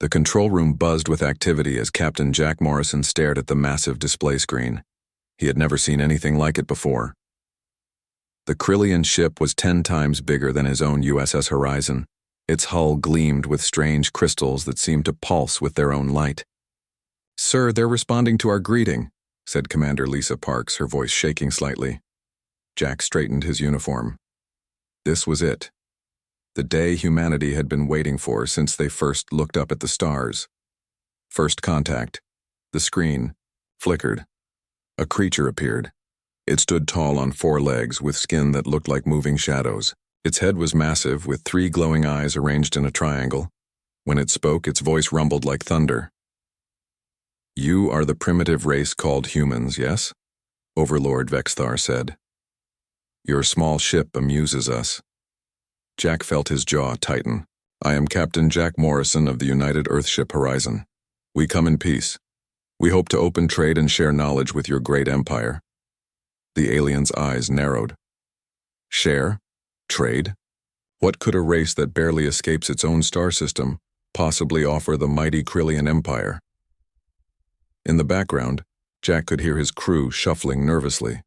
The control room buzzed with activity as Captain Jack Morrison stared at the massive display screen. He had never seen anything like it before. The Krillian ship was 10 times bigger than his own USS Horizon. Its hull gleamed with strange crystals that seemed to pulse with their own light. "Sir, they're responding to our greeting," said Commander Lisa Parks, her voice shaking slightly. Jack straightened his uniform. This was it. The day humanity had been waiting for since they first looked up at the stars. First contact. The screen flickered. A creature appeared. It stood tall on 4 legs with skin that looked like moving shadows. Its head was massive, with 3 glowing eyes arranged in a triangle. When it spoke, its voice rumbled like thunder. "You are the primitive race called humans, yes?" Overlord Vexthar said. "Your small ship amuses us." Jack felt his jaw tighten. "I am Captain Jack Morrison of the United Earthship Horizon. We come in peace. We hope to open trade and share knowledge with your great empire." The alien's eyes narrowed. Share? Trade? What could a race that barely escapes its own star system possibly offer the mighty Krillian Empire? In the background, Jack could hear his crew shuffling nervously.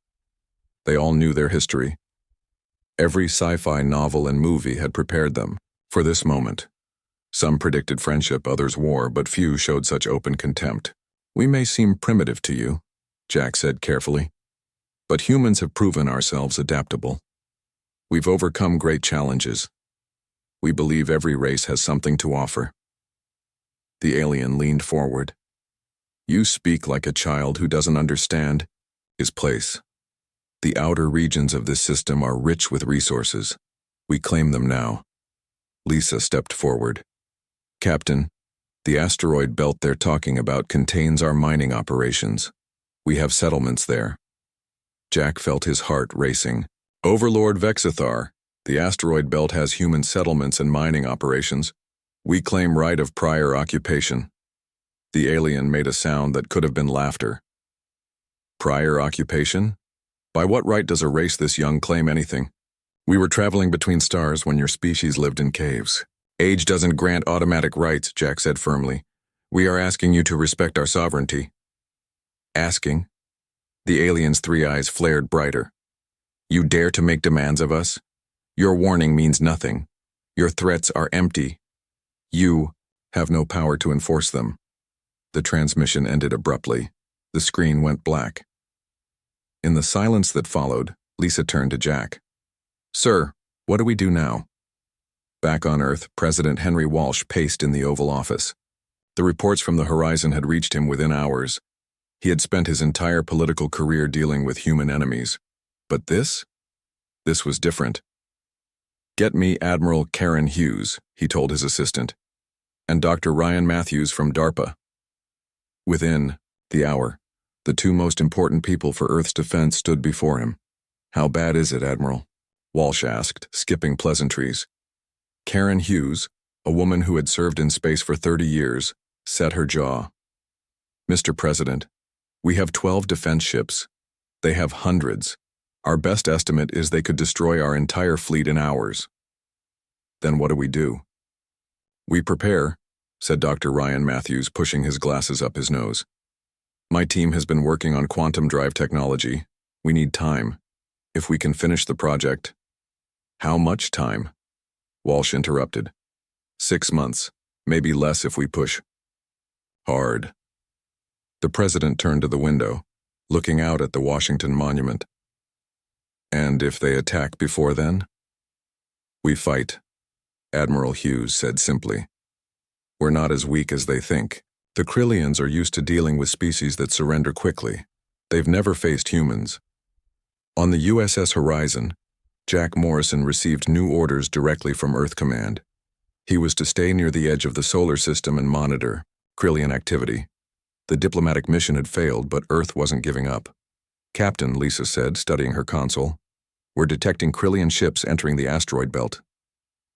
They all knew their history. Every sci-fi novel and movie had prepared them for this moment. Some predicted friendship, others war, but few showed such open contempt. "We may seem primitive to you," Jack said carefully, "but humans have proven ourselves adaptable. We've overcome great challenges. We believe every race has something to offer." The alien leaned forward. "You speak like a child who doesn't understand his place. The outer regions of this system are rich with resources. We claim them now." Lisa stepped forward. "Captain, the asteroid belt they're talking about contains our mining operations. We have settlements there." Jack felt his heart racing. "Overlord Vexithar, the asteroid belt has human settlements and mining operations. We claim right of prior occupation." The alien made a sound that could have been laughter. "Prior occupation? By what right does a race this young claim anything? We were traveling between stars when your species lived in caves. Age doesn't grant automatic rights," Jack said firmly. "We are asking you to respect our sovereignty." "Asking?" The alien's 3 eyes flared brighter. "You dare to make demands of us? Your warning means nothing. Your threats are empty. You have no power to enforce them." The transmission ended abruptly. The screen went black. In the silence that followed, Lisa turned to Jack. "Sir, what do we do now?" Back on Earth, President Henry Walsh paced in the Oval Office. The reports from the Horizon had reached him within hours. He had spent his entire political career dealing with human enemies. But this was different. "Get me Admiral Karen Hughes," he told his assistant, "and Dr. Ryan Matthews from DARPA." Within the hour, the 2 most important people for Earth's defense stood before him. "How bad is it, Admiral?" Walsh asked, skipping pleasantries. Karen Hughes, a woman who had served in space for 30 years, set her jaw. "Mr. President, we have 12 defense ships. They have hundreds. Our best estimate is they could destroy our entire fleet in hours." "Then what do we do?" "We prepare," said Dr. Ryan Matthews, pushing his glasses up his nose. "My team has been working on quantum drive technology. We need time. If we can finish the project—" "How much time?" Walsh interrupted. 6 months, maybe less if we push hard." The president turned to the window, looking out at the Washington Monument. "And if they attack before then?" "We fight," Admiral Hughes said simply. "We're not as weak as they think. The Krillians are used to dealing with species that surrender quickly. They've never faced humans." On the USS Horizon, Jack Morrison received new orders directly from Earth Command. He was to stay near the edge of the solar system and monitor Krillian activity. The diplomatic mission had failed, but Earth wasn't giving up. "Captain," Lisa said, studying her console, "we're detecting Krillian ships entering the asteroid belt."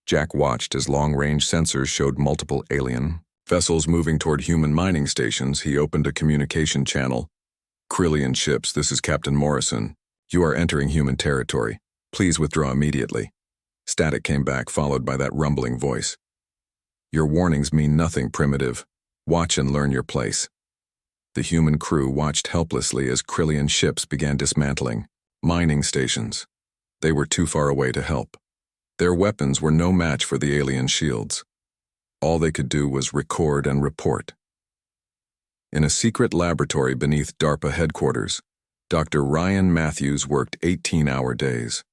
Jack watched as long-range sensors showed multiple alien vessels moving toward human mining stations. He opened a communication channel. "Krillian ships, this is Captain Morrison. You are entering human territory. Please withdraw immediately." Static came back, followed by that rumbling voice. Your warnings mean nothing, primitive. Watch and learn your place. The human crew watched helplessly as Krillian ships began dismantling mining stations. They were too far away to help. Their weapons were no match for the alien shields. All they could do was record and report. In a secret laboratory beneath DARPA headquarters, Dr. Ryan Matthews worked 18-hour days.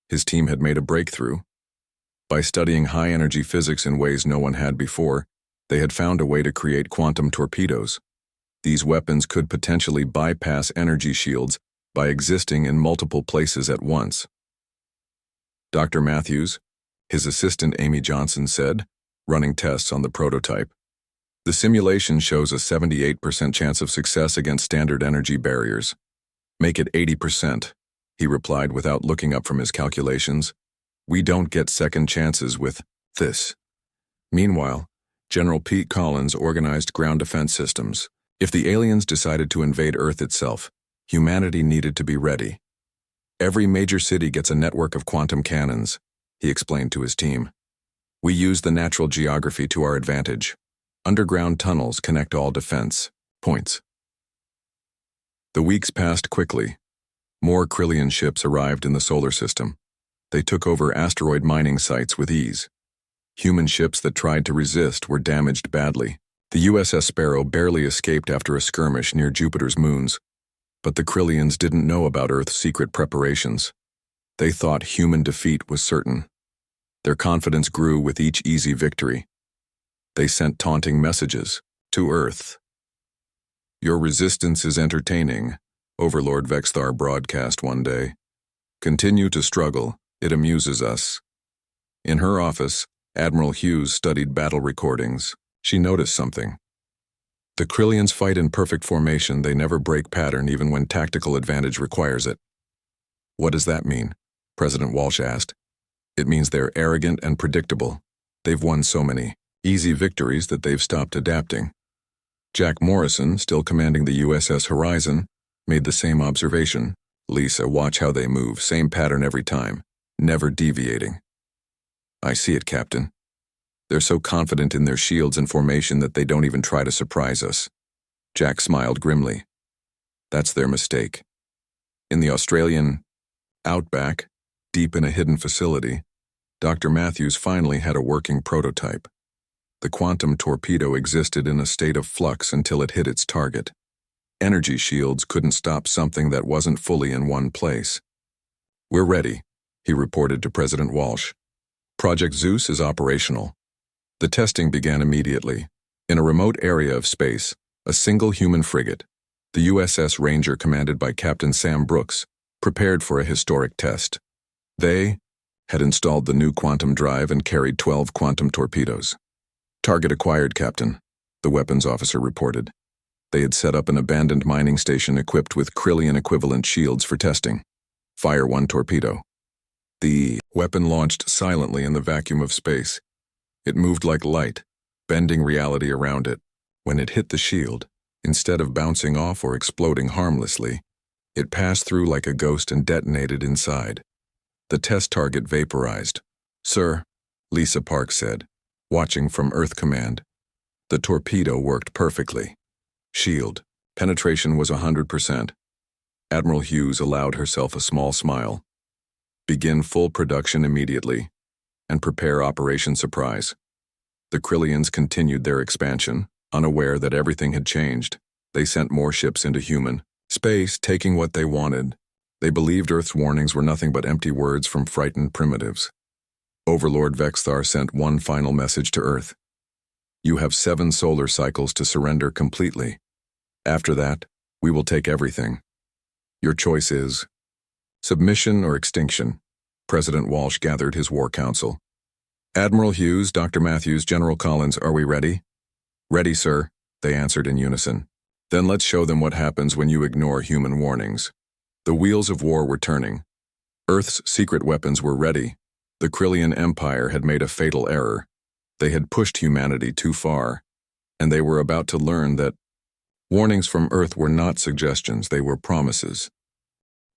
His team had made a breakthrough. By studying high-energy physics in ways no one had before, they had found a way to create quantum torpedoes. These weapons could potentially bypass energy shields by existing in multiple places at once. Dr. Matthews, his assistant Amy Johnson said, running tests on the prototype. The simulation shows a 78% chance of success against standard energy barriers. Make it 80%, he replied without looking up from his calculations. We don't get second chances with this. Meanwhile, General Pete Collins organized ground defense systems. If the aliens decided to invade Earth itself, humanity needed to be ready. Every major city gets a network of quantum cannons, he explained to his team. We use the natural geography to our advantage. Underground tunnels connect all defense points. The weeks passed quickly. More Krillian ships arrived in the solar system. They took over asteroid mining sites with ease. Human ships that tried to resist were damaged badly. The USS Sparrow barely escaped after a skirmish near Jupiter's moons. But the Krillians didn't know about Earth's secret preparations. They thought human defeat was certain. Their confidence grew with each easy victory. They sent taunting messages to Earth. Your resistance is entertaining, Overlord Vexthar broadcast one day. Continue to struggle, it amuses us. In her office, Admiral Hughes studied battle recordings. She noticed something. The Krillians fight in perfect formation. They never break pattern even when tactical advantage requires it. What does that mean? President Walsh asked. It means they're arrogant and predictable. They've won so many easy victories that they've stopped adapting. Jack Morrison, still commanding the USS Horizon, made the same observation. Lisa, watch how they move, same pattern every time, never deviating. I see it, Captain. They're so confident in their shields and formation that they don't even try to surprise us. Jack smiled grimly. That's their mistake. In the Australian outback, deep in a hidden facility, Dr. Matthews finally had a working prototype. The quantum torpedo existed in a state of flux until it hit its target. Energy shields couldn't stop something that wasn't fully in one place. We're ready, he reported to President Walsh. Project Zeus is operational. The testing began immediately. In a remote area of space, a single human frigate, the USS Ranger commanded by Captain Sam Brooks, prepared for a historic test. They had installed the new quantum drive and carried 12 quantum torpedoes. Target acquired, Captain, the weapons officer reported. They had set up an abandoned mining station equipped with Krillian-equivalent shields for testing. Fire one torpedo. The weapon launched silently in the vacuum of space. It moved like light, bending reality around it. When it hit the shield, instead of bouncing off or exploding harmlessly, it passed through like a ghost and detonated inside. The test target vaporized. Sir, Lisa Park said, watching from Earth Command. The torpedo worked perfectly. Shield penetration was 100%. Admiral Hughes allowed herself a small smile. Begin full production immediately, and prepare Operation Surprise. The Krillians continued their expansion, unaware that everything had changed. They sent more ships into human space, taking what they wanted. They believed Earth's warnings were nothing but empty words from frightened primitives. Overlord Vexthar sent one final message to Earth. You have 7 solar cycles to surrender completely. After that, we will take everything. Your choice is submission or extinction. President Walsh gathered his war council. Admiral Hughes, Dr. Matthews, General Collins, are we ready? Ready, sir, they answered in unison. Then let's show them what happens when you ignore human warnings. The wheels of war were turning. Earth's secret weapons were ready. The Krillian Empire had made a fatal error. They had pushed humanity too far, and they were about to learn that warnings from Earth were not suggestions, they were promises.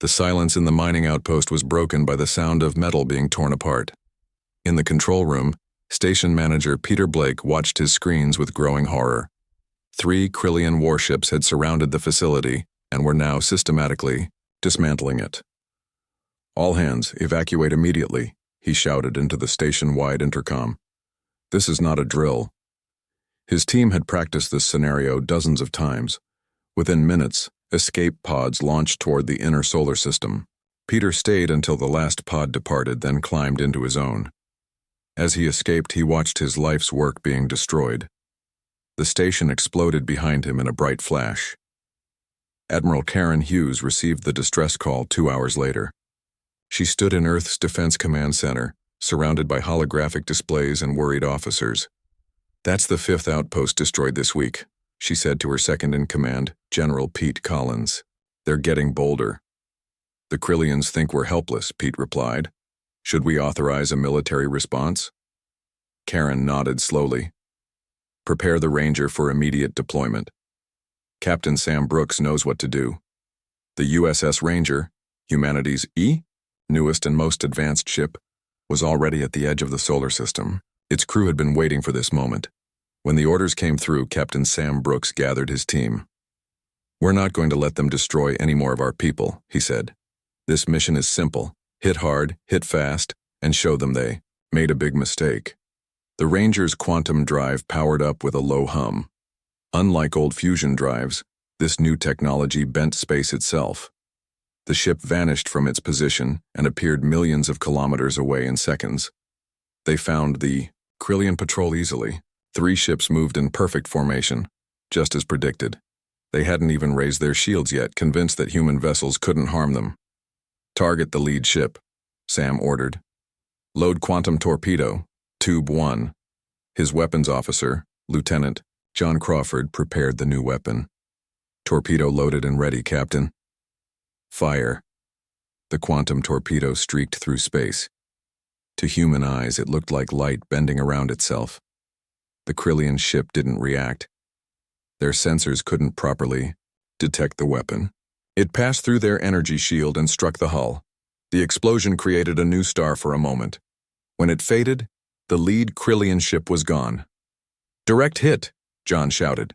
The silence in the mining outpost was broken by the sound of metal being torn apart. In the control room, Station manager Peter Blake watched his screens with growing horror. 3 Krillian warships had surrounded the facility and were now systematically dismantling it. "All hands, evacuate immediately," he shouted into the station-wide intercom. "This is not a drill." His team had practiced this scenario dozens of times. Within minutes, escape pods launched toward the inner solar system. Peter stayed until the last pod departed, then climbed into his own. As he escaped, he watched his life's work being destroyed. The station exploded behind him in a bright flash. Admiral Karen Hughes received the distress call 2 hours later. She stood in Earth's Defense Command Center, surrounded by holographic displays and worried officers. "That's the 5th outpost destroyed this week," she said to her second-in-command, General Pete Collins. "They're getting bolder." "The Krillians think we're helpless," Pete replied. "Should we authorize a military response?" Karen nodded slowly. "Prepare the Ranger for immediate deployment. Captain Sam Brooks knows what to do." The USS Ranger, humanity's newest and most advanced ship, was already at the edge of the solar system. Its crew had been waiting for this moment. When the orders came through, Captain Sam Brooks gathered his team. "We're not going to let them destroy any more of our people," he said. "This mission is simple. Hit hard, hit fast, and show them they made a big mistake." The Ranger's quantum drive powered up with a low hum. Unlike old fusion drives, this new technology bent space itself. The ship vanished from its position and appeared millions of kilometers away in seconds. They found the Krillian patrol easily. 3 ships moved in perfect formation, just as predicted. They hadn't even raised their shields yet, convinced that human vessels couldn't harm them. "Target the lead ship," Sam ordered. "Load quantum torpedo, Tube 1. His weapons officer, Lieutenant John Crawford, prepared the new weapon. "Torpedo loaded and ready, Captain." "Fire." The quantum torpedo streaked through space. To human eyes, it looked like light bending around itself. The Krillian ship didn't react. Their sensors couldn't properly detect the weapon. It passed through their energy shield and struck the hull. The explosion created a new star for a moment. When it faded, the lead Krillian ship was gone. "Direct hit," John shouted.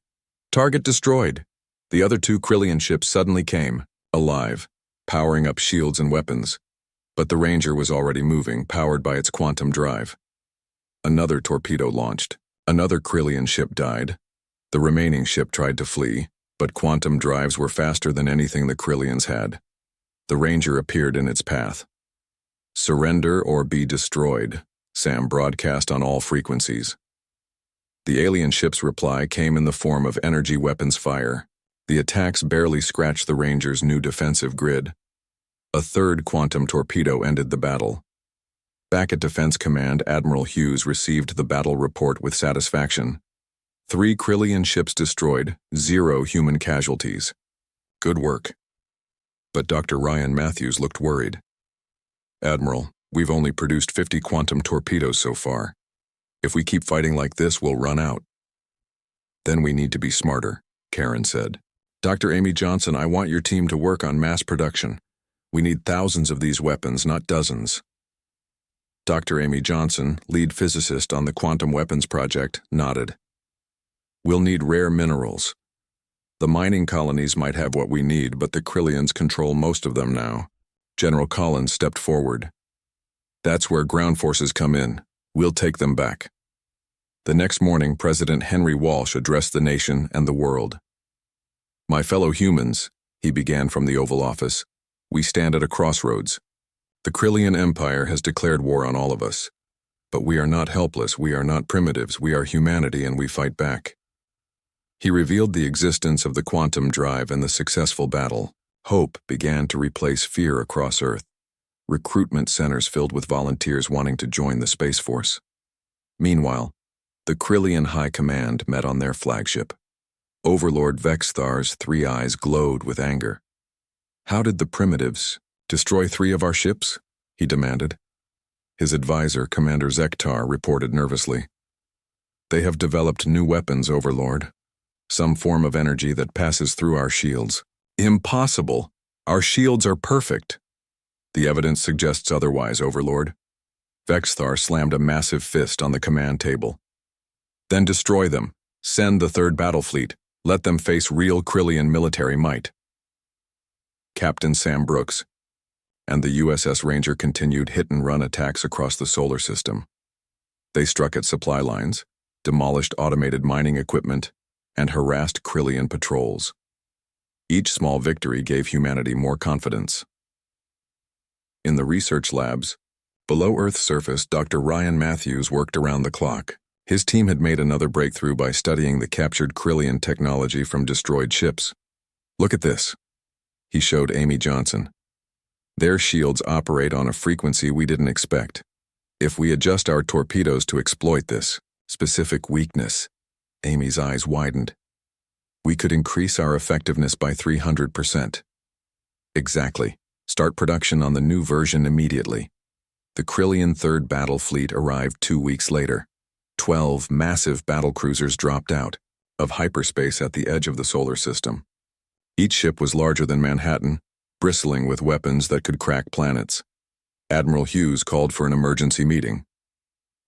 "Target destroyed." The other 2 Krillian ships suddenly came, alive, powering up shields and weapons. But the Ranger was already moving, powered by its quantum drive. Another torpedo launched. Another Krillian ship died. The remaining ship tried to flee, but quantum drives were faster than anything the Krillians had. The Ranger appeared in its path. "Surrender or be destroyed," Sam broadcast on all frequencies. The alien ship's reply came in the form of energy weapons fire. The attacks barely scratched the Ranger's new defensive grid. A 3rd quantum torpedo ended the battle. Back at Defense Command, Admiral Hughes received the battle report with satisfaction. 3 Krillian ships destroyed, 0 human casualties. "Good work." But Dr. Ryan Matthews looked worried. "Admiral, we've only produced 50 quantum torpedoes so far. If we keep fighting like this, we'll run out." "Then we need to be smarter," Karen said. "Dr. Amy Johnson, I want your team to work on mass production. We need thousands of these weapons, not dozens." Dr. Amy Johnson, lead physicist on the Quantum Weapons Project, nodded. "We'll need rare minerals. The mining colonies might have what we need, but the Krillians control most of them now." General Collins stepped forward. "That's where ground forces come in. We'll take them back." The next morning, President Henry Walsh addressed the nation and the world. "My fellow humans," he began from the Oval Office, "we stand at a crossroads. The Krillian Empire has declared war on all of us. But we are not helpless, we are not primitives, we are humanity, and we fight back." He revealed the existence of the quantum drive and the successful battle. Hope began to replace fear across Earth. Recruitment centers filled with volunteers wanting to join the Space Force. Meanwhile, the Krillian High Command met on their flagship. Overlord Vexthar's 3 eyes glowed with anger. "How did the primitives destroy 3 of our ships?" he demanded. His advisor, Commander Zektar, reported nervously. "They have developed new weapons, Overlord. Some form of energy that passes through our shields." "Impossible! Our shields are perfect." "The evidence suggests otherwise, Overlord. Vexthar slammed a massive fist on the command table. Then destroy them. Send the third battle fleet. Let them face real Krillian military might. Captain Sam Brooks and the USS Ranger continued hit-and-run attacks across the solar system. They struck at supply lines, demolished automated mining equipment, and harassed Krillian patrols. Each small victory gave humanity more confidence. In the research labs, below Earth's surface, Dr. Ryan Matthews worked around the clock. His team had made another breakthrough by studying the captured Krillian technology from destroyed ships. Look at this, he showed Amy Johnson. Their shields operate on a frequency we didn't expect. If we adjust our torpedoes to exploit this specific weakness, Amy's eyes widened, we could increase our effectiveness by 300%. Exactly. Start production on the new version immediately. The Krillian Third Battle Fleet arrived 2 weeks later. 12 massive battlecruisers dropped out of hyperspace at the edge of the solar system. Each ship was larger than Manhattan, bristling with weapons that could crack planets. Admiral Hughes called for an emergency meeting.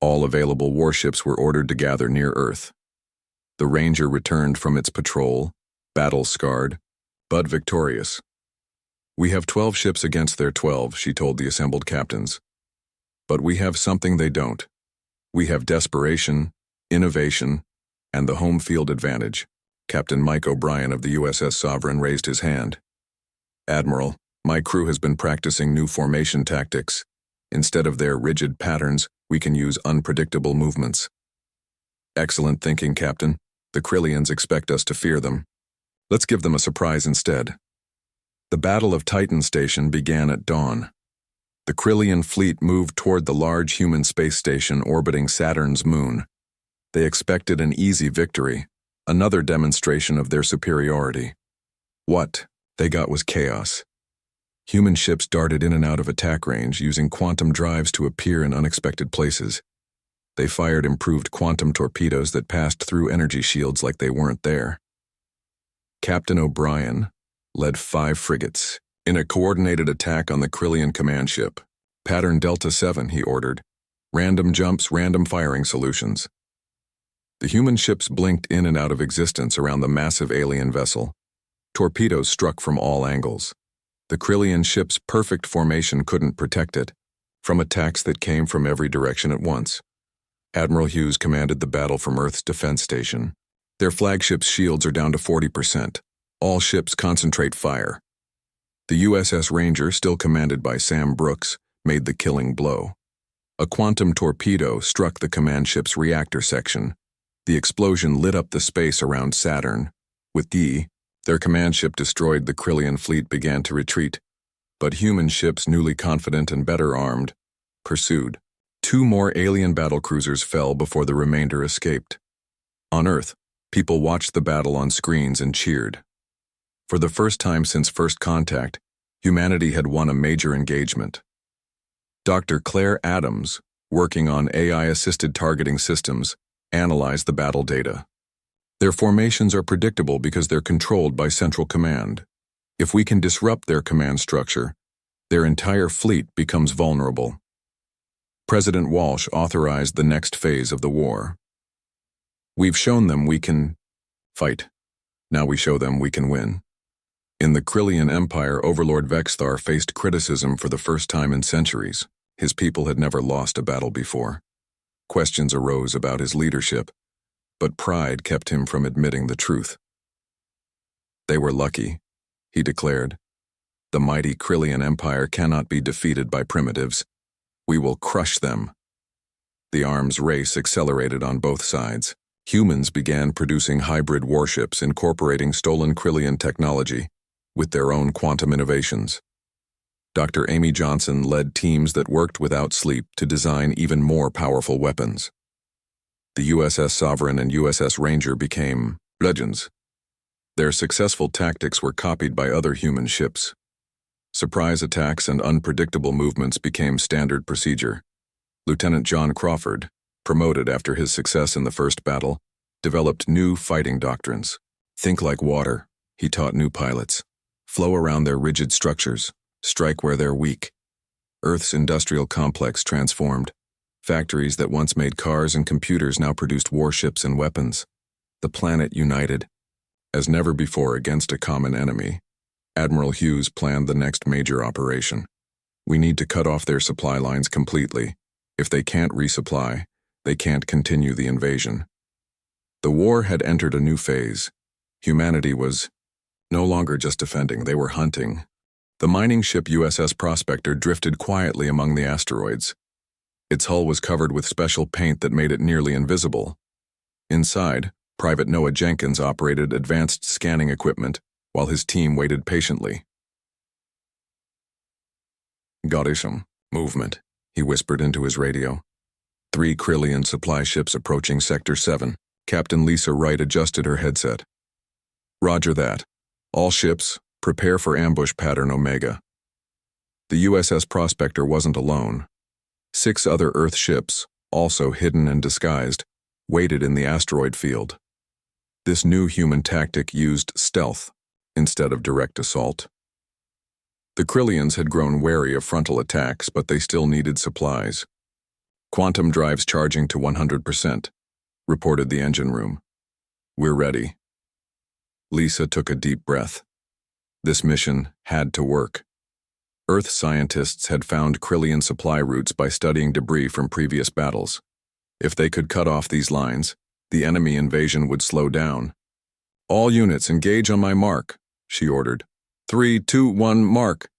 All available warships were ordered to gather near Earth. The Ranger returned from its patrol, battle-scarred, but victorious. We have 12 ships against their 12, she told the assembled captains. But we have something they don't. We have desperation, innovation, and the home field advantage. Captain Mike O'Brien of the USS Sovereign raised his hand. Admiral, my crew has been practicing new formation tactics. Instead of their rigid patterns, we can use unpredictable movements. Excellent thinking, Captain. The Krillians expect us to fear them. Let's give them a surprise instead. The Battle of Titan Station began at dawn. The Krillian fleet moved toward the large human space station orbiting Saturn's moon. They expected an easy victory, another demonstration of their superiority. What they got was chaos. Human ships darted in and out of attack range, using quantum drives to appear in unexpected places. They fired improved quantum torpedoes that passed through energy shields like they weren't there. Captain O'Brien led 5 frigates in a coordinated attack on the Krillian command ship. Pattern Delta 7, he ordered. Random jumps, random firing solutions. The human ships blinked in and out of existence around the massive alien vessel. Torpedoes struck from all angles. The Krillian ship's perfect formation couldn't protect it from attacks that came from every direction at once. Admiral Hughes commanded the battle from Earth's defense station. Their flagship's shields are down to 40%. All ships concentrate fire. The USS Ranger, still commanded by Sam Brooks, made the killing blow. A quantum torpedo struck the command ship's reactor section. The explosion lit up the space around Saturn. With their command ship destroyed, the Krillian fleet began to retreat, but human ships, newly confident and better armed, pursued. 2 more alien battlecruisers fell before the remainder escaped. On Earth, people watched the battle on screens and cheered. For the first time since first contact, humanity had won a major engagement. Dr. Claire Adams, working on AI-assisted targeting systems, analyzed the battle data. Their formations are predictable because they're controlled by Central Command. If we can disrupt their command structure, their entire fleet becomes vulnerable. President Walsh authorized the next phase of the war. We've shown them we can fight. Now we show them we can win. In the Krillian Empire, Overlord Vexthar faced criticism for the first time in centuries. His people had never lost a battle before. Questions arose about his leadership, but pride kept him from admitting the truth. They were lucky, he declared. The mighty Krillian Empire cannot be defeated by primitives. We will crush them. The arms race accelerated on both sides. Humans began producing hybrid warships incorporating stolen Krillian technology with their own quantum innovations. Dr. Amy Johnson led teams that worked without sleep to design even more powerful weapons. The USS Sovereign and USS Ranger became legends. Their successful tactics were copied by other human ships. Surprise attacks and unpredictable movements became standard procedure. Lieutenant John Crawford, promoted after his success in the first battle, developed new fighting doctrines. Think like water, he taught new pilots. Flow around their rigid structures. Strike where they're weak. Earth's industrial complex transformed. Factories that once made cars and computers now produced warships and weapons. The planet united. As never before against a common enemy, Admiral Hughes planned the next major operation. We need to cut off their supply lines completely. If they can't resupply, they can't continue the invasion. The war had entered a new phase. Humanity was no longer just defending, they were hunting. The mining ship USS Prospector drifted quietly among the asteroids. Its hull was covered with special paint that made it nearly invisible. Inside, Private Noah Jenkins operated advanced scanning equipment while his team waited patiently. "Goddisham, movement," he whispered into his radio. 3 Krillian supply ships approaching Sector 7. Captain Lisa Wright adjusted her headset. "Roger that. All ships, prepare for ambush pattern Omega." The USS Prospector wasn't alone. 6 other Earth ships, also hidden and disguised, waited in the asteroid field. This new human tactic used stealth instead of direct assault. The Krillians had grown wary of frontal attacks, but they still needed supplies. "Quantum drives charging to 100%, reported the engine room. "We're ready." Lisa took a deep breath. This mission had to work. Earth scientists had found Krillian supply routes by studying debris from previous battles. If they could cut off these lines, the enemy invasion would slow down. "All units engage on my mark," she ordered. 3, 2, 1, mark.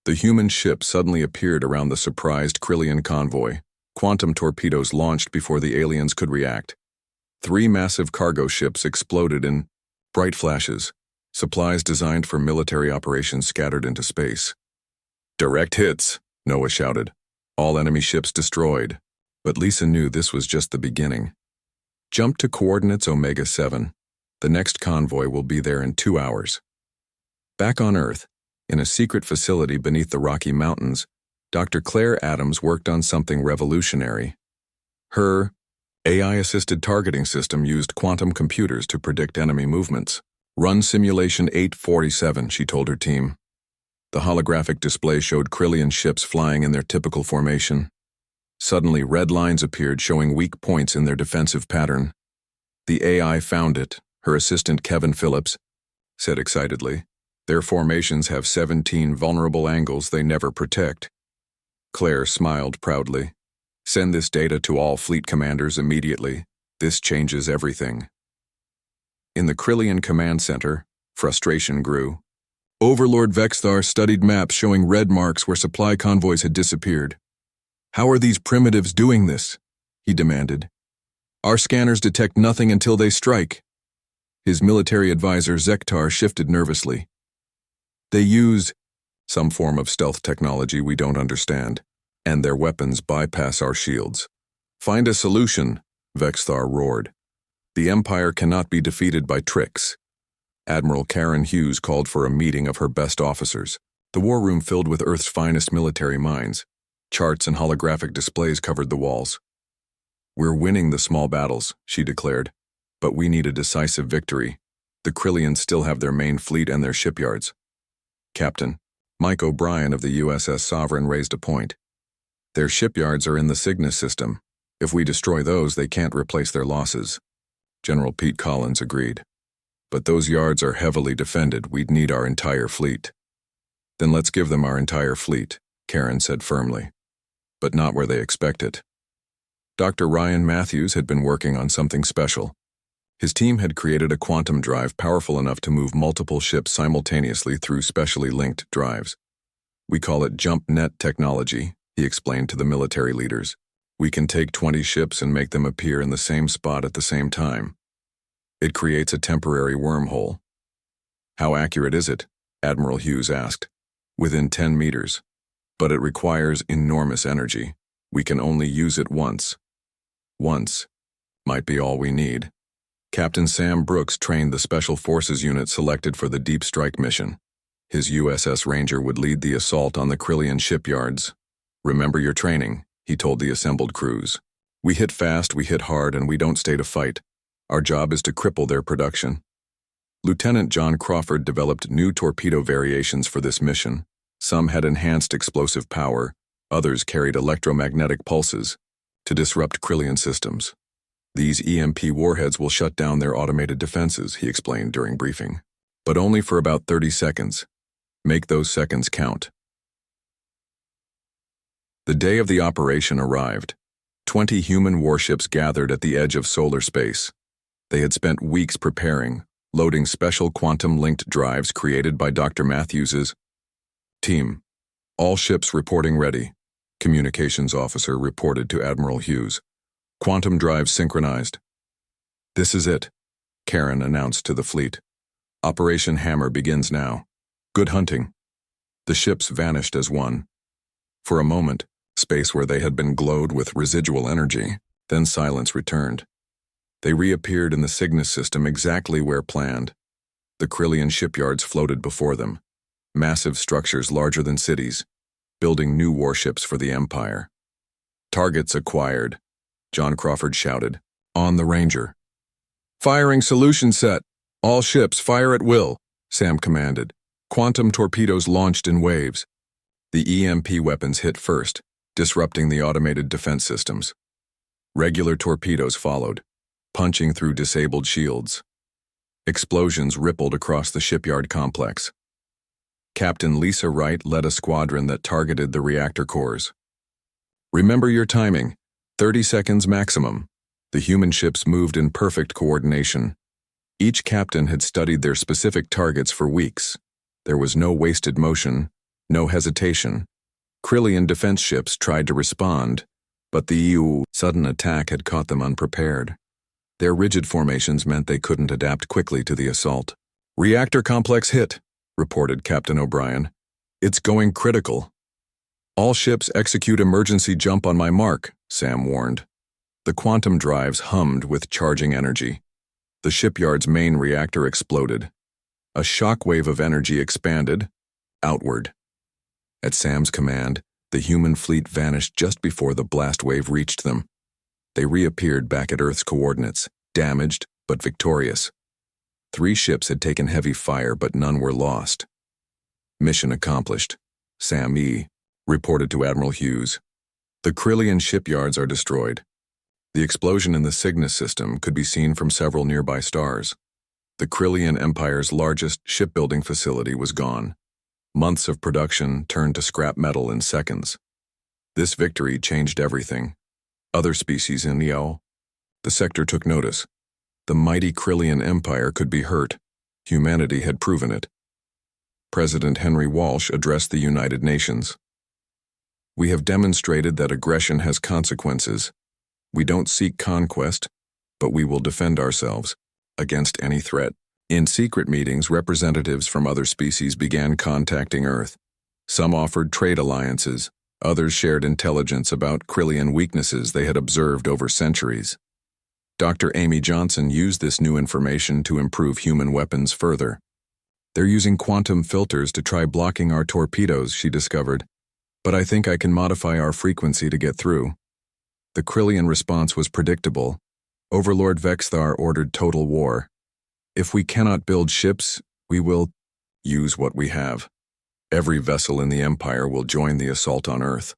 The human ship suddenly appeared around the surprised Krillian convoy. Quantum torpedoes launched before the aliens could react. 3 massive cargo ships exploded in bright flashes, supplies designed for military operations scattered into space. "Direct hits," Noah shouted. "All enemy ships destroyed." But Lisa knew this was just the beginning. "Jump to coordinates Omega 7. The next convoy will be there in 2 hours." Back on Earth, in a secret facility beneath the Rocky Mountains, Dr. Claire Adams worked on something revolutionary. Her AI-assisted targeting system used quantum computers to predict enemy movements. "Run Simulation 847, she told her team. The holographic display showed Krillian ships flying in their typical formation. Suddenly, red lines appeared showing weak points in their defensive pattern. "The AI found it," her assistant Kevin Phillips said excitedly. "Their formations have 17 vulnerable angles they never protect." Claire smiled proudly. "Send this data to all fleet commanders immediately. This changes everything." In the Krillian command center, frustration grew. Overlord Vexthar studied maps showing red marks where supply convoys had disappeared. "How are these primitives doing this?" he demanded. "Our scanners detect nothing until they strike." His military advisor Zektar shifted nervously. "They use some form of stealth technology we don't understand, and their weapons bypass our shields." "Find a solution," Vexthar roared. "The Empire cannot be defeated by tricks." Admiral Karen Hughes called for a meeting of her best officers. The war room filled with Earth's finest military minds. Charts and holographic displays covered the walls. "We're winning the small battles," she declared, "but we need a decisive victory. The Krillians still have their main fleet and their shipyards." Captain Mike O'Brien of the USS Sovereign raised a point. "Their shipyards are in the Cygnus system. If we destroy those, they can't replace their losses." General Pete Collins agreed. "But those yards are heavily defended. We'd need our entire fleet." "Then let's give them our entire fleet," Karen said firmly. "But not where they expect it." Dr. Ryan Matthews had been working on something special. His team had created a quantum drive powerful enough to move multiple ships simultaneously through specially linked drives. "We call it jump net technology," he explained to the military leaders. "We can take 20 ships and make them appear in the same spot at the same time. It creates a temporary wormhole." "How accurate is it?" Admiral Hughes asked. "Within 10 meters. But it requires enormous energy. We can only use it once." "Once might be all we need." Captain Sam Brooks trained the Special Forces unit selected for the Deep Strike mission. His USS Ranger would lead the assault on the Krillian shipyards. "Remember your training," he told the assembled crews. "We hit fast, we hit hard, and we don't stay to fight. Our job is to cripple their production." Lieutenant John Crawford developed new torpedo variations for this mission. Some had enhanced explosive power, others carried electromagnetic pulses. to disrupt Krillian systems. These EMP warheads will shut down their automated defenses, he explained during briefing. But only for about 30 seconds. Make those seconds count. The day of the operation arrived. 20 human warships gathered at the edge of solar space. They had spent weeks preparing, loading special quantum-linked drives created by Dr. Matthews's team. All ships reporting ready, communications officer reported to Admiral Hughes. Quantum drives synchronized. This is it, Karen announced to the fleet. Operation Hammer begins now. Good hunting. The ships vanished as one. For a moment, space where they had been glowed with residual energy, then silence returned. They reappeared in the Cygnus system exactly where planned. The Krillian shipyards floated before them, massive structures larger than cities, building new warships for the Empire. Targets acquired, John Crawford shouted. On the Ranger. Firing solution set. All ships fire at will, Sam commanded. Quantum torpedoes launched in waves. The EMP weapons hit first, disrupting the automated defense systems. Regular torpedoes followed, punching through disabled shields. Explosions rippled across the shipyard complex. Captain Lisa Wright led a squadron that targeted the reactor cores. Remember your timing, 30 seconds maximum. The human ships moved in perfect coordination. Each captain had studied their specific targets for weeks. There was no wasted motion, no hesitation. Krillian defense ships tried to respond, but the EU's sudden attack had caught them unprepared. Their rigid formations meant they couldn't adapt quickly to the assault. Reactor complex hit, reported Captain O'Brien. It's going critical. All ships execute emergency jump on my mark, Sam warned. The quantum drives hummed with charging energy. The shipyard's main reactor exploded. A shockwave of energy expanded, outward. At Sam's command, the human fleet vanished just before the blast wave reached them. They reappeared back at Earth's coordinates, damaged but victorious. 3 ships had taken heavy fire, but none were lost. Mission accomplished, Sam E. reported to Admiral Hughes. The Krillian shipyards are destroyed. The explosion in the Cygnus system could be seen from several nearby stars. The Krillian Empire's largest shipbuilding facility was gone. Months of production turned to scrap metal in seconds. This victory changed everything. Other species in the sector took notice. The mighty Krillian Empire could be hurt. Humanity had proven it. President Henry Walsh addressed the United Nations. We have demonstrated that aggression has consequences. We don't seek conquest, but we will defend ourselves against any threat. In secret meetings, representatives from other species began contacting Earth. Some offered trade alliances, others shared intelligence about Krillian weaknesses they had observed over centuries. Dr. Amy Johnson used this new information to improve human weapons further. They're using quantum filters to try blocking our torpedoes, she discovered, but I think I can modify our frequency to get through. The Krillian response was predictable. Overlord Vexthar ordered total war. If we cannot build ships, we will use what we have. Every vessel in the Empire will join the assault on Earth.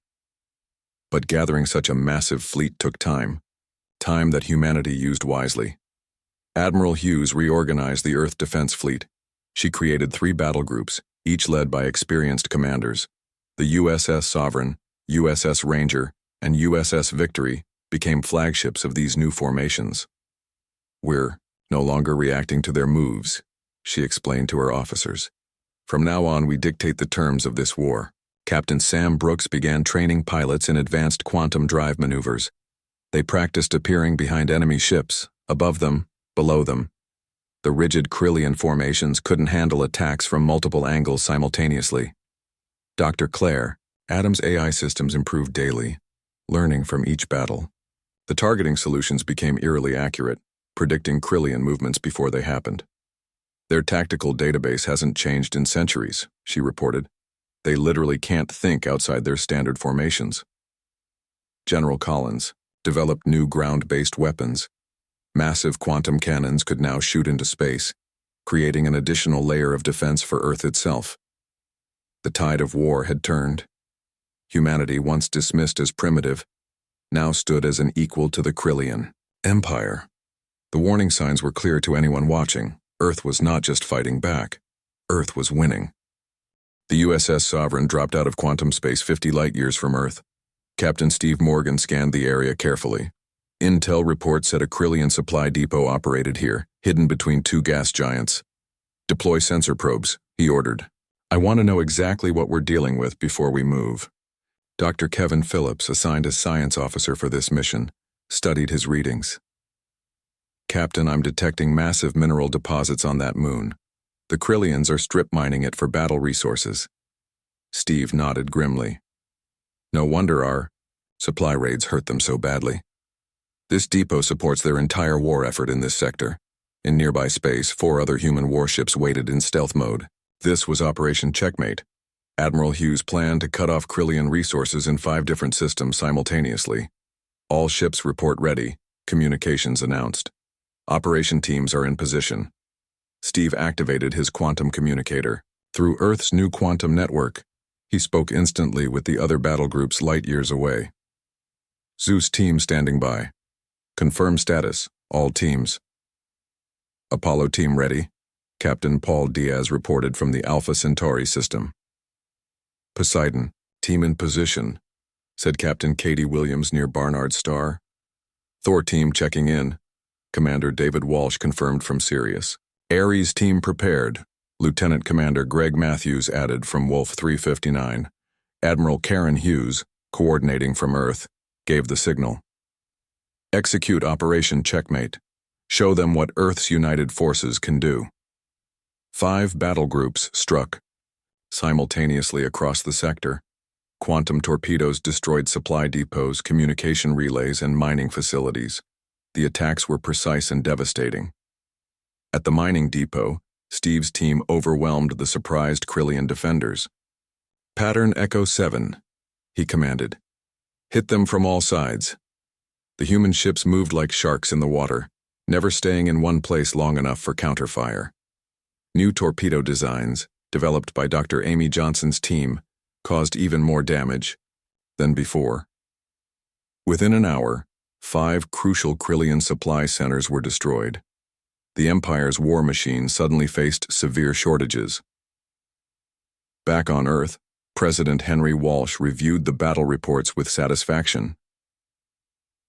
But gathering such a massive fleet took time that humanity used wisely. Admiral Hughes reorganized the Earth Defense Fleet. She created 3 battle groups, each led by experienced commanders. The USS Sovereign, USS Ranger, and USS Victory became flagships of these new formations. We're no longer reacting to their moves, she explained to her officers. From now on, we dictate the terms of this war. Captain Sam Brooks began training pilots in advanced quantum drive maneuvers. They practiced appearing behind enemy ships, above them, below them. The rigid Krillian formations couldn't handle attacks from multiple angles simultaneously. Dr. Claire, Adam's AI systems improved daily, learning from each battle. The targeting solutions became eerily accurate, predicting Krillian movements before they happened. Their tactical database hasn't changed in centuries, she reported. They literally can't think outside their standard formations. General Collins developed new ground-based weapons. Massive quantum cannons could now shoot into space, creating an additional layer of defense for Earth itself. The tide of war had turned. Humanity, once dismissed as primitive, now stood as an equal to the Krillian Empire. The warning signs were clear to anyone watching. Earth was not just fighting back. Earth was winning. The USS Sovereign dropped out of quantum space 50 light-years from Earth. Captain Steve Morgan scanned the area carefully. Intel reports said a Krillian supply depot operated here, hidden between two gas giants. "Deploy sensor probes," he ordered. "I want to know exactly what we're dealing with before we move." Dr. Kevin Phillips, assigned as science officer for this mission, studied his readings. "Captain, I'm detecting massive mineral deposits on that moon. The Krillians are strip mining it for battle resources." Steve nodded grimly. "No wonder our supply raids hurt them so badly. This depot supports their entire war effort in this sector." In nearby space, 4 other human warships waited in stealth mode. This was Operation Checkmate. Admiral Hughes planned to cut off Krillian resources in 5 different systems simultaneously. "All ships report ready," communications announced. "Operation teams are in position." Steve activated his quantum communicator. Through Earth's new quantum network, he spoke instantly with the other battle groups light-years away. "Zeus team standing by. Confirm status, all teams." "Apollo team ready," Captain Paul Diaz reported from the Alpha Centauri system. "Poseidon, team in position," said Captain Katie Williams near Barnard Star. "Thor team checking in," Commander David Walsh confirmed from Sirius. "Ares team prepared," Lieutenant Commander Greg Matthews added from Wolf 359. Admiral Karen Hughes, coordinating from Earth, gave the signal. "Execute Operation Checkmate. Show them what Earth's united forces can do." 5 battle groups struck simultaneously across the sector. Quantum torpedoes destroyed supply depots, communication relays, and mining facilities. The attacks were precise and devastating. At the mining depot, Steve's team overwhelmed the surprised Krillian defenders. "Pattern Echo 7, he commanded. "Hit them from all sides." The human ships moved like sharks in the water, never staying in one place long enough for counterfire. New torpedo designs, developed by Dr. Amy Johnson's team, caused even more damage than before. Within an hour, 5 crucial Krillian supply centers were destroyed. The Empire's war machine suddenly faced severe shortages. Back on Earth, President Henry Walsh reviewed the battle reports with satisfaction.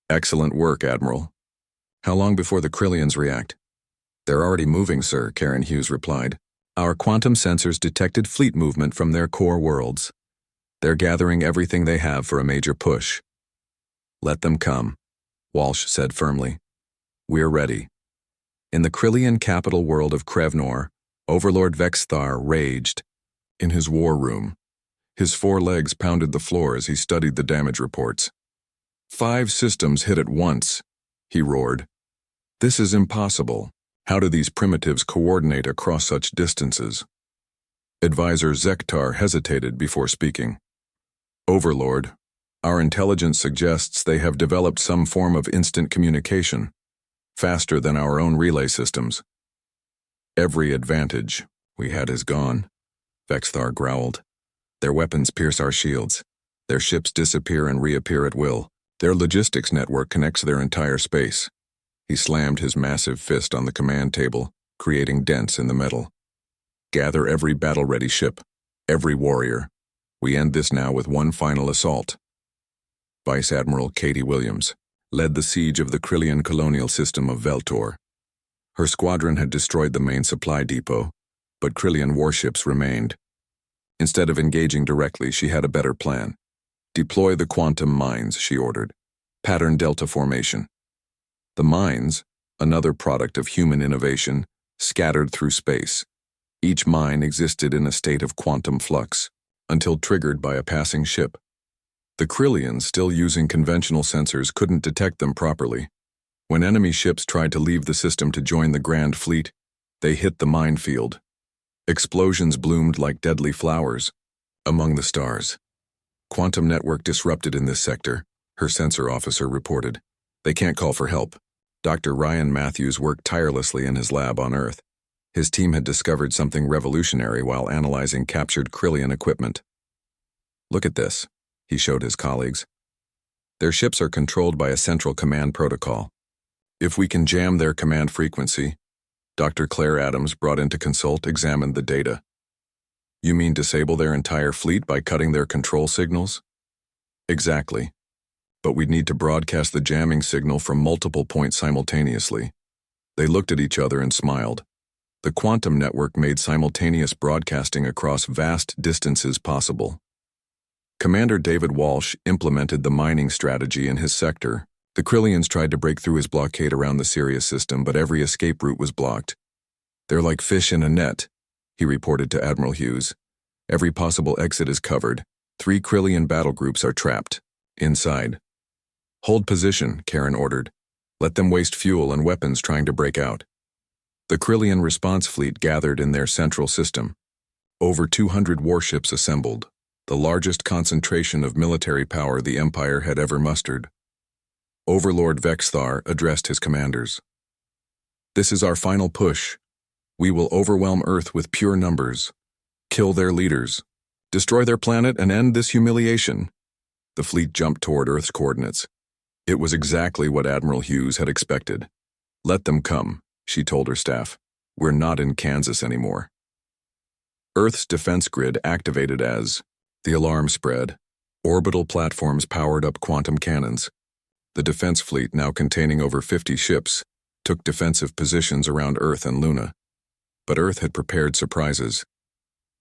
"Excellent work, Admiral. How long before the Krillians react?" "They're already moving, sir," Karen Hughes replied. "Our quantum sensors detected fleet movement from their core worlds. They're gathering everything they have for a major push." "Let them come," Walsh said firmly. "We're ready." In the Krillian capital world of Krevnor, Overlord Vexthar raged in his war room. His 4 legs pounded the floor as he studied the damage reports. 5 systems hit at once, he roared. "This is impossible. How do these primitives coordinate across such distances?" Advisor Zektar hesitated before speaking. "Overlord, our intelligence suggests they have developed some form of instant communication, faster than our own relay systems." "Every advantage we had is gone," Vexthar growled. "Their weapons pierce our shields. Their ships disappear and reappear at will. Their logistics network connects their entire space." He slammed his massive fist on the command table, creating dents in the metal. "Gather every battle-ready ship, every warrior. We end this now with one final assault." Vice Admiral Katie Williams led the siege of the Krillian colonial system of Veltor. Her squadron had destroyed the main supply depot, but Krillian warships remained. Instead of engaging directly, she had a better plan. "Deploy the quantum mines," she ordered. "Pattern Delta formation." The mines, another product of human innovation, scattered through space. Each mine existed in a state of quantum flux, until triggered by a passing ship. The Krillians, still using conventional sensors, couldn't detect them properly. When enemy ships tried to leave the system to join the Grand Fleet, they hit the minefield. Explosions bloomed like deadly flowers among the stars. "Quantum network disrupted in this sector," her sensor officer reported. "They can't call for help." Dr. Ryan Matthews worked tirelessly in his lab on Earth. His team had discovered something revolutionary while analyzing captured Krillian equipment. "Look at this," he showed his colleagues. Their ships are controlled by a central command protocol. If we can jam their command frequency, Dr. Claire Adams, brought in to consult, examined the data. You mean disable their entire fleet by cutting their control signals? Exactly. But we'd need to broadcast the jamming signal from multiple points simultaneously. They looked at each other and smiled. The quantum network made simultaneous broadcasting across vast distances possible. Commander David Walsh implemented the mining strategy in his sector. The Krillians tried to break through his blockade around the Sirius system, but every escape route was blocked. They're like fish in a net, he reported to Admiral Hughes. Every possible exit is covered. 3 Krillian battle groups are trapped. Inside. Hold position, Karen ordered. Let them waste fuel and weapons trying to break out. The Krillian response fleet gathered in their central system. Over 200 warships assembled, the largest concentration of military power the Empire had ever mustered. Overlord Vexthar addressed his commanders. This is our final push. We will overwhelm Earth with pure numbers, kill their leaders, destroy their planet, and end this humiliation. The fleet jumped toward Earth's coordinates. It was exactly what Admiral Hughes had expected. Let them come, she told her staff. We're not in Kansas anymore. Earth's defense grid activated as the alarm spread. Orbital platforms powered up quantum cannons. The defense fleet, now containing over 50 ships, took defensive positions around Earth and Luna. But Earth had prepared surprises.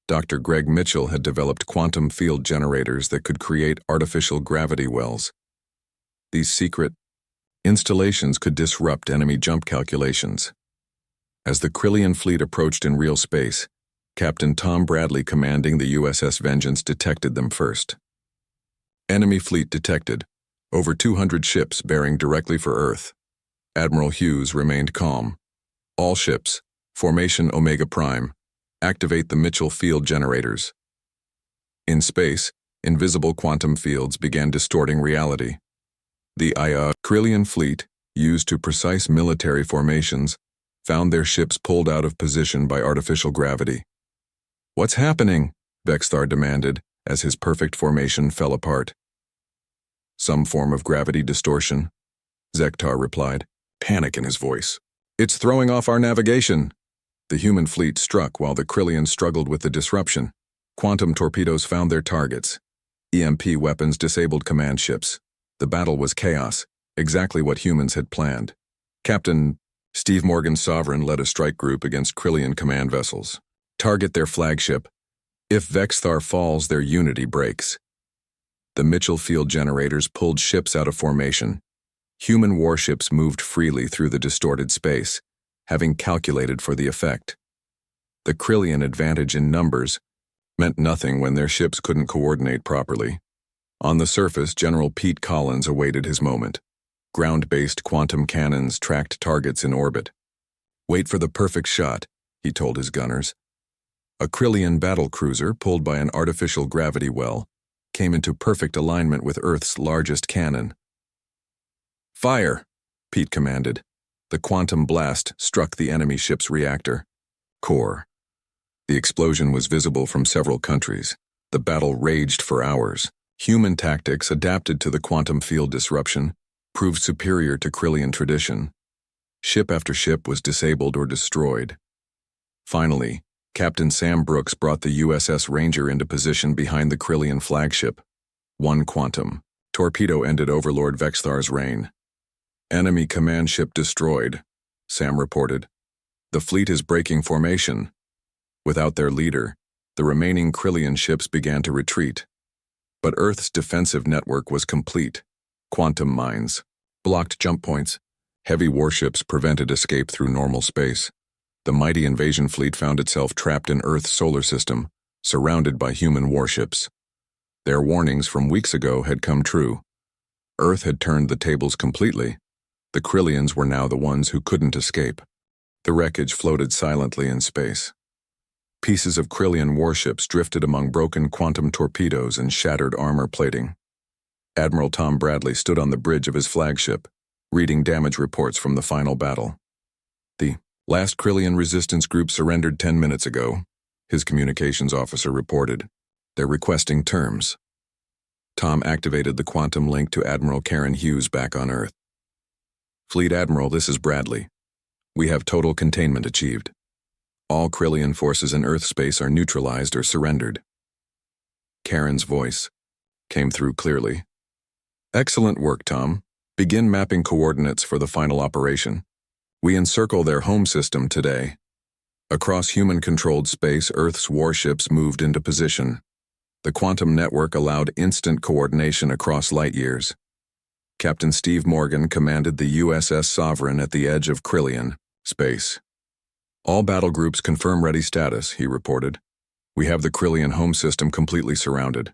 Dr. Greg Mitchell had developed quantum field generators that could create artificial gravity wells. These secret installations could disrupt enemy jump calculations. As the Krillian fleet approached in real space, Captain Tom Bradley, commanding the USS Vengeance, detected them first. Enemy fleet detected. Over 200 ships bearing directly for Earth. Admiral Hughes remained calm. All ships, Formation Omega Prime, activate the Mitchell field generators. In space, invisible quantum fields began distorting reality. The Krillian fleet, used to precise military formations, found their ships pulled out of position by artificial gravity. What's happening? Vexthar demanded, as his perfect formation fell apart. Some form of gravity distortion, Zektar replied, panic in his voice. It's throwing off our navigation. The human fleet struck while the Krillians struggled with the disruption. Quantum torpedoes found their targets. EMP weapons disabled command ships. The battle was chaos, exactly what humans had planned. Captain Steve Morgan's Sovereign led a strike group against Krillian command vessels. Target their flagship. If Vexthar falls, their unity breaks. The Mitchell field generators pulled ships out of formation. Human warships moved freely through the distorted space, having calculated for the effect. The Krillian advantage in numbers meant nothing when their ships couldn't coordinate properly. On the surface, General Pete Collins awaited his moment. Ground-based quantum cannons tracked targets in orbit. Wait for the perfect shot, he told his gunners. A Krillian battle cruiser, pulled by an artificial gravity well, came into perfect alignment with Earth's largest cannon. Fire, Pete commanded. The quantum blast struck the enemy ship's reactor core. The explosion was visible from several countries. The battle raged for hours. Human tactics, adapted to the quantum field disruption, proved superior to Krillian tradition. Ship after ship was disabled or destroyed. Finally, Captain Sam Brooks brought the USS Ranger into position behind the Krillian flagship. 1 quantum. Torpedo ended Overlord Vexthar's reign. Enemy command ship destroyed, Sam reported. The fleet is breaking formation. Without their leader, the remaining Krillian ships began to retreat. But Earth's defensive network was complete. Quantum mines, blocked jump points, heavy warships prevented escape through normal space. The mighty invasion fleet found itself trapped in Earth's solar system, surrounded by human warships. Their warnings from weeks ago had come true. Earth had turned the tables completely. The Krillians were now the ones who couldn't escape. The wreckage floated silently in space. Pieces of Krillian warships drifted among broken quantum torpedoes and shattered armor plating. Admiral Tom Bradley stood on the bridge of his flagship, reading damage reports from the final battle. The last Krillian resistance group surrendered 10 minutes ago, his communications officer reported. They're requesting terms. Tom activated the quantum link to Admiral Karen Hughes back on Earth. Fleet Admiral, this is Bradley. We have total containment achieved. All Krillian forces in Earth space are neutralized or surrendered. Karen's voice came through clearly. Excellent work, Tom. Begin mapping coordinates for the final operation. We encircle their home system today. Across human-controlled space, Earth's warships moved into position. The quantum network allowed instant coordination across light years. Captain Steve Morgan commanded the USS Sovereign at the edge of Krillian space. All battle groups confirm ready status, he reported. We have the Krillian home system completely surrounded.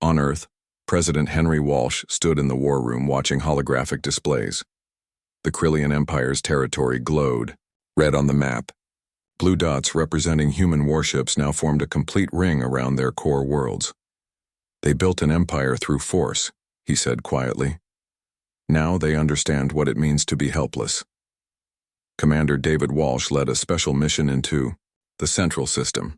On Earth, President Henry Walsh stood in the war room watching holographic displays. The Krillian Empire's territory glowed, red on the map. Blue dots representing human warships now formed a complete ring around their core worlds. They built an empire through force, he said quietly. Now they understand what it means to be helpless. Commander David Walsh led a special mission into the Central System.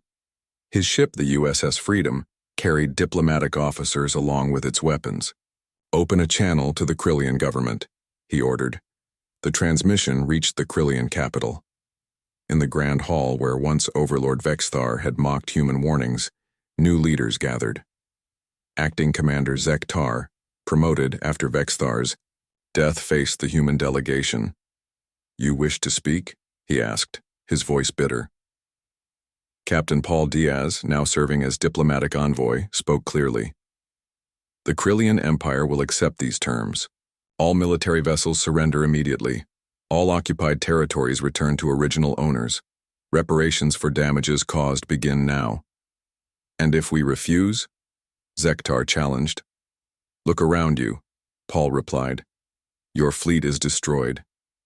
His ship, the USS Freedom, carried diplomatic officers along with its weapons. Open a channel to the Krillian government, he ordered. The transmission reached the Krillian capital. In the Grand Hall where once Overlord Vexthar had mocked human warnings, new leaders gathered. Acting Commander Zektar, promoted after Vexthar's death, faced the human delegation. You wish to speak? He asked, his voice bitter. Captain Paul Diaz, now serving as diplomatic envoy, spoke clearly. The Krillian Empire will accept these terms. All military vessels surrender immediately. All occupied territories return to original owners. Reparations for damages caused begin now. And if we refuse? Zektar challenged. Look around you, Paul replied. Your fleet is destroyed.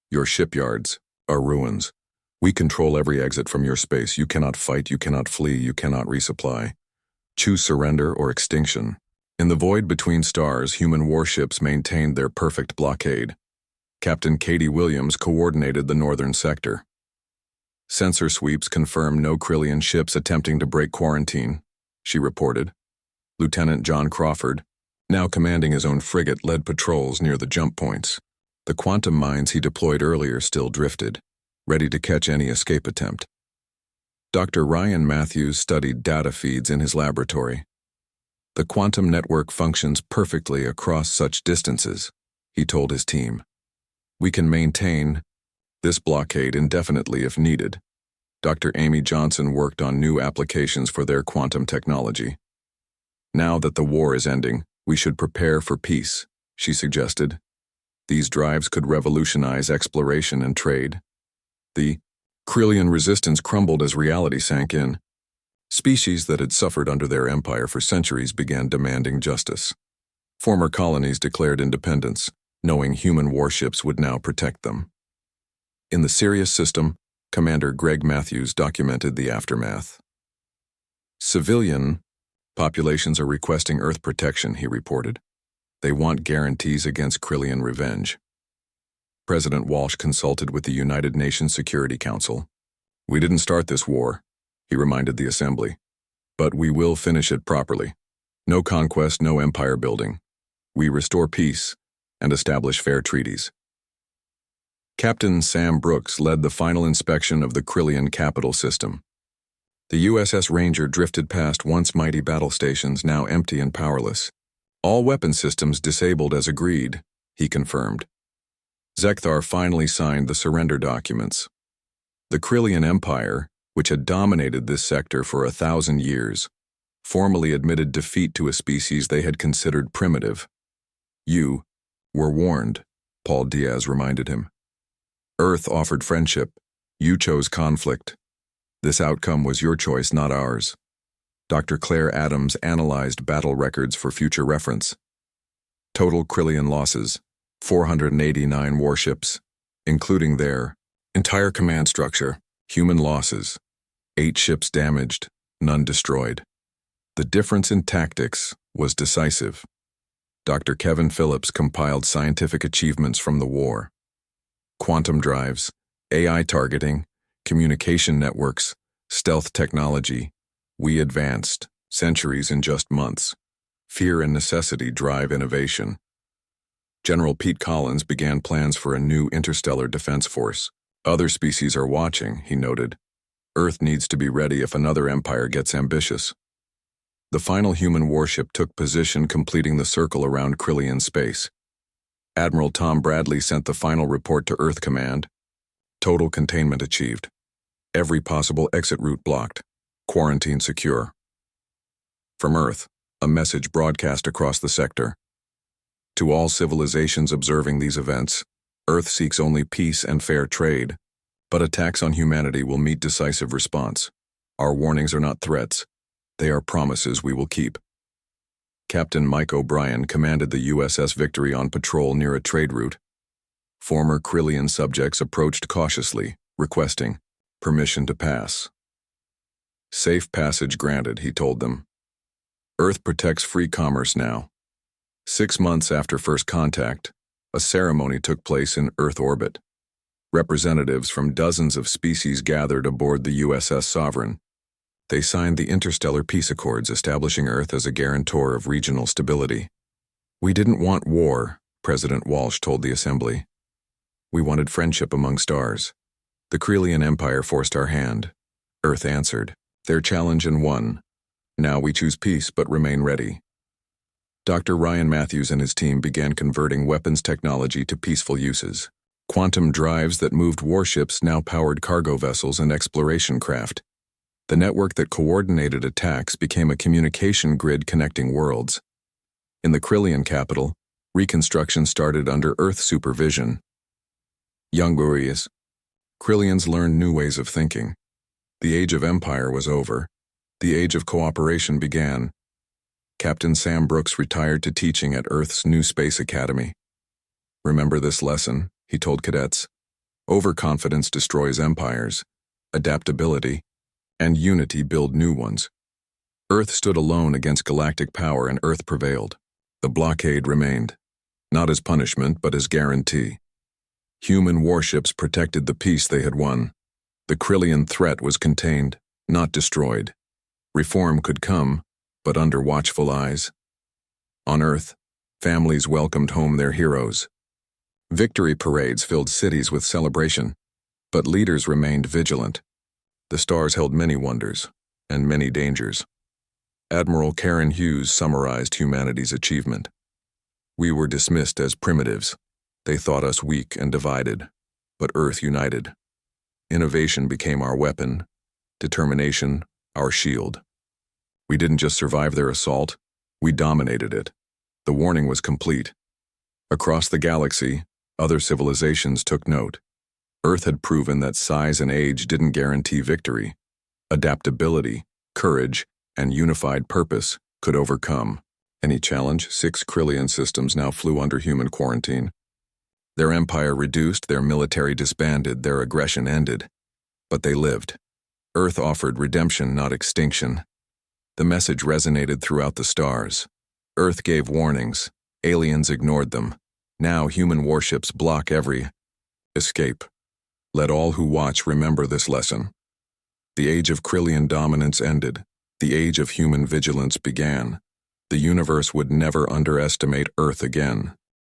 Your shipyards are ruins. We control every exit from your space. You cannot fight, you cannot flee, you cannot resupply. Choose surrender or extinction. In the void between stars, human warships maintained their perfect blockade. Captain Katie Williams coordinated the northern sector. Sensor sweeps confirmed no Krillian ships attempting to break quarantine, she reported. Lieutenant John Crawford, now commanding his own frigate, led patrols near the jump points. The quantum mines he deployed earlier still drifted, ready to catch any escape attempt. Dr. Ryan Matthews studied data feeds in his laboratory. The quantum network functions perfectly across such distances, he told his team. We can maintain this blockade indefinitely if needed. Dr. Amy Johnson worked on new applications for their quantum technology. Now that the war is ending, we should prepare for peace, she suggested. These drives could revolutionize exploration and trade. The Krillian resistance crumbled as reality sank in. Species that had suffered under their empire for centuries began demanding justice. Former colonies declared independence, knowing human warships would now protect them. In the Sirius system, Commander Greg Matthews documented the aftermath. Civilian populations are requesting Earth protection, he reported. They want guarantees against Krillian revenge. President Walsh consulted with the United Nations Security Council. We didn't start this war, he reminded the assembly, but we will finish it properly. No conquest, no empire building. We restore peace and establish fair treaties. Captain Sam Brooks led the final inspection of the Krillian capital system. The USS Ranger drifted past once mighty battle stations, now empty and powerless. All weapon systems disabled as agreed, he confirmed. Zektar finally signed the surrender documents. The Krillian Empire, which had dominated this sector for 1,000 years, formally admitted defeat to a species they had considered primitive. You were warned, Paul Diaz reminded him. Earth offered friendship. You chose conflict. This outcome was your choice, not ours. Dr. Claire Adams analyzed battle records for future reference. Total Krillian losses, 489 warships, including their entire command structure. Human losses, 8 ships damaged, none destroyed. The difference in tactics was decisive. Dr. Kevin Phillips compiled scientific achievements from the war. Quantum drives, AI targeting, communication networks, stealth technology. We advanced, centuries in just months. Fear and necessity drive innovation. General Pete Collins began plans for a new interstellar defense force. Other species are watching, he noted. Earth needs to be ready if another empire gets ambitious. The final human warship took position, completing the circle around Krillian space. Admiral Tom Bradley sent the final report to Earth Command. Total containment achieved. Every possible exit route blocked. Quarantine secure. From Earth, a message broadcast across the sector. To all civilizations observing these events, Earth seeks only peace and fair trade, but attacks on humanity will meet decisive response. Our warnings are not threats. They are promises we will keep. Captain Mike O'Brien commanded the USS Victory on patrol near a trade route. Former Krillian subjects approached cautiously, requesting permission to pass. Safe passage granted, he told them. Earth protects free commerce now. 6 months after first contact, a ceremony took place in Earth orbit. Representatives from dozens of species gathered aboard the USS Sovereign. They signed the Interstellar Peace Accords, establishing Earth as a guarantor of regional stability. We didn't want war, President Walsh told the Assembly. We wanted friendship among stars. The Krillian Empire forced our hand. Earth answered their challenge and won. Now we choose peace but remain ready. Dr. Ryan Matthews and his team began converting weapons technology to peaceful uses. Quantum drives that moved warships now powered cargo vessels and exploration craft. The network that coordinated attacks became a communication grid connecting worlds. In the Krillian capital, reconstruction started under Earth supervision. Young Gurias, Krillians learned new ways of thinking. The age of empire was over. The age of cooperation began. Captain Sam Brooks retired to teaching at Earth's new space academy. Remember this lesson, he told cadets. Overconfidence destroys empires. Adaptability and unity build new ones. Earth stood alone against galactic power and Earth prevailed. The blockade remained, not as punishment but as guarantee. Human warships protected the peace they had won. The Krillian threat was contained, not destroyed. Reform could come, but under watchful eyes. On Earth, families welcomed home their heroes. Victory parades filled cities with celebration, but leaders remained vigilant. The stars held many wonders and many dangers. Admiral Karen Hughes summarized humanity's achievement. We were dismissed as primitives. They thought us weak and divided, but Earth united. Innovation became our weapon, determination our shield. We didn't just survive their assault, we dominated it. The warning was complete. Across the galaxy, other civilizations took note. Earth had proven that size and age didn't guarantee victory. Adaptability, courage, and unified purpose could overcome any challenge. 6 Krillian systems now flew under human quarantine. Their empire reduced, their military disbanded, their aggression ended. But they lived. Earth offered redemption, not extinction. The message resonated throughout the stars. Earth gave warnings. Aliens ignored them. Now human warships block every escape. Let all who watch remember this lesson. The age of Krillian dominance ended. The age of human vigilance began. The universe would never underestimate Earth again.